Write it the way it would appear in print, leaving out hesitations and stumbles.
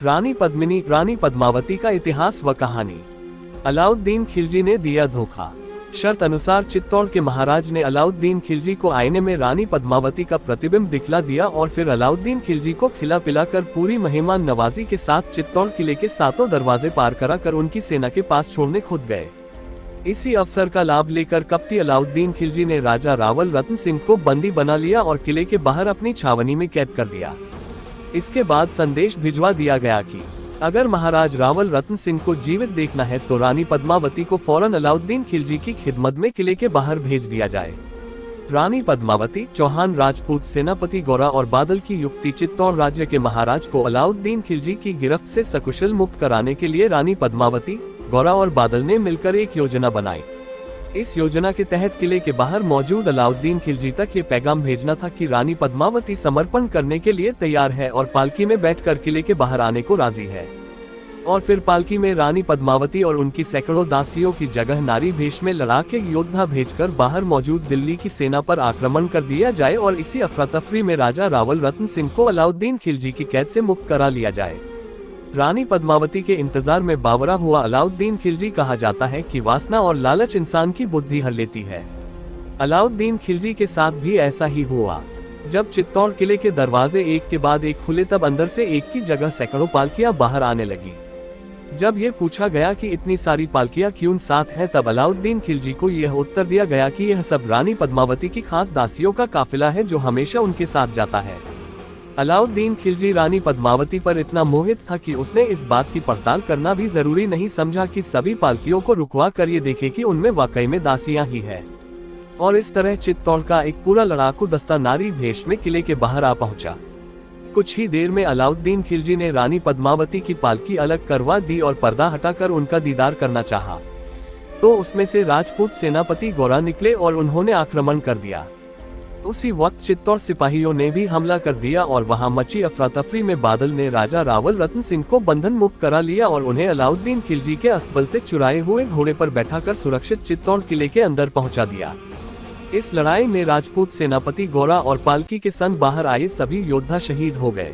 रानी पद्मिनी, रानी पद्मावती का इतिहास व कहानी। अलाउद्दीन खिलजी ने दिया धोखा। शर्त अनुसार चित्तौड़ के महाराज ने अलाउद्दीन खिलजी को आईने में रानी पद्मावती का प्रतिबिंब दिखला दिया और फिर अलाउद्दीन खिलजी को खिला पिलाकर पूरी मेहमान नवाजी के साथ चित्तौड़ किले के सातों दरवाजे पार कराकर उनकी सेना के पास छोड़ने खुद गए। इसी अवसर का लाभ लेकर कपटी अलाउद्दीन खिलजी ने राजा रावल रतन सिंह को बंदी बना लिया और किले के बाहर अपनी छावनी में कैद कर दिया। इसके बाद संदेश भिजवा दिया गया कि अगर महाराज रावल रतन सिंह को जीवित देखना है तो रानी पद्मावती को फौरन अलाउद्दीन खिलजी की खिदमत में किले के बाहर भेज दिया जाए। रानी पद्मावती, चौहान राजपूत सेनापति गौरा और बादल की युक्ति चित्तौड़ राज्य के महाराज को अलाउद्दीन खिलजी की गिरफ्त से सकुशल मुक्त कराने के लिए रानी पद्मावती, गौरा और बादल ने मिलकर एक योजना बनाई। इस योजना के तहत किले के बाहर मौजूद अलाउद्दीन खिलजी तक ये पैगाम भेजना था कि रानी पद्मावती समर्पण करने के लिए तैयार है और पालकी में बैठकर किले के बाहर आने को राजी है। और फिर पालकी में रानी पद्मावती और उनकी सैकड़ों दासियों की जगह नारी भेष में लड़ाके योद्धा भेजकर बाहर मौजूद दिल्ली की सेना पर आक्रमण कर दिया जाए और इसी अफरा तफरी में राजा रावल रतन सिंह को अलाउद्दीन खिलजी की कैद से मुक्त करा लिया जाए। रानी पद्मावती के इंतजार में बावरा हुआ अलाउद्दीन खिलजी कहा जाता है कि वासना और लालच इंसान की बुद्धि हर लेती है। अलाउद्दीन खिलजी के साथ भी ऐसा ही हुआ। जब चित्तौड़ किले के दरवाजे एक के बाद एक खुले तब अंदर से एक की जगह सैकड़ों पालकियां बाहर आने लगी। जब ये पूछा गया कि इतनी सारी पालकियां क्यों साथ हैं, तब अलाउद्दीन खिलजी को यह उत्तर दिया गया कि यह सब रानी पद्मावती की खास दासियों का काफिला है जो हमेशा उनके साथ जाता है। अलाउद्दीन खिलजी रानी पद्मावती पर इतना मोहित था कि उसने इस बात की पड़ताल करना भी जरूरी नहीं समझा कि सभी पालकियों को रुकवा कर ये देखे कि उनमें वाकई में दासियां ही है। और इस तरह चित्तौड़ का एक पूरा लड़ाकू दस्ता नारी भेष में किले के बाहर आ पहुंचा। कुछ ही देर में अलाउद्दीन खिलजी ने रानी पद्मावती की पालकी अलग करवा दी और पर्दा हटाकर उनका दीदार करना चाहा, तो उसमें से राजपूत सेनापति गौरा निकले और उन्होंने आक्रमण कर दिया। उसी वक्त चित्तौड़ सिपाहियों ने भी हमला कर दिया और वहां मची अफरा तफरी में बादल ने राजा रावल रतन सिंह को बंधन मुक्त करा लिया और उन्हें अलाउद्दीन खिलजी के अस्तबल से चुराए हुए घोड़े पर बैठाकर सुरक्षित चित्तौड़ किले के अंदर पहुंचा दिया। इस लड़ाई में राजपूत सेनापति गौरा और पालकी के संग बाहर आए सभी योद्धा शहीद हो गए।